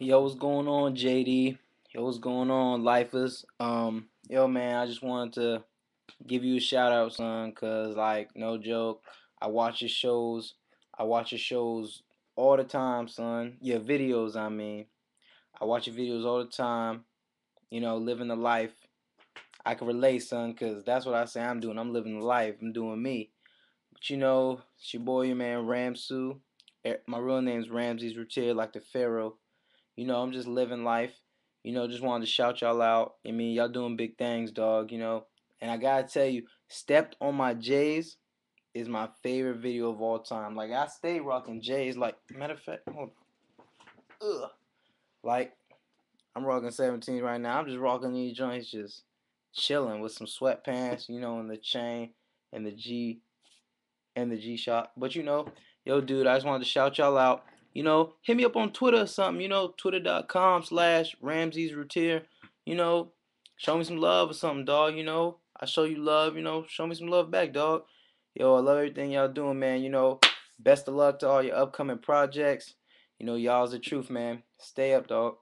Yo, what's going on, JD? Yo, what's going on, Lifers? Yo, man, I just wanted to give you a shout out, son, cause like, no joke, I watch your shows. I watch your shows all the time, son. Your videos, I mean. I watch your videos all the time. Living the life. I can relate, son, cause that's what I say I'm doing. I'm living the life. I'm doing me. But it's your boy, your man, Ramsu. My real name's Ramses Routier, like the Pharaoh. I'm just living life. Just wanted to shout y'all out. I mean, y'all doing big things, dog. And I gotta tell you, Stepped on My J's is my favorite video of all time. Like, I stay rocking J's. Like, matter of fact, hold on. Ugh. Like, I'm rocking 17 right now. I'm just rocking these joints, just chilling with some sweatpants, and the chain and the G Shock. But yo, dude, I just wanted to shout y'all out. Hit me up on Twitter or something. Twitter.com/Ramses Routier. You know, show me some love or something, dog. I show you love. Show me some love back, dog. Yo, I love everything y'all doing, man. Best of luck to all your upcoming projects. Y'all's the truth, man. Stay up, dog.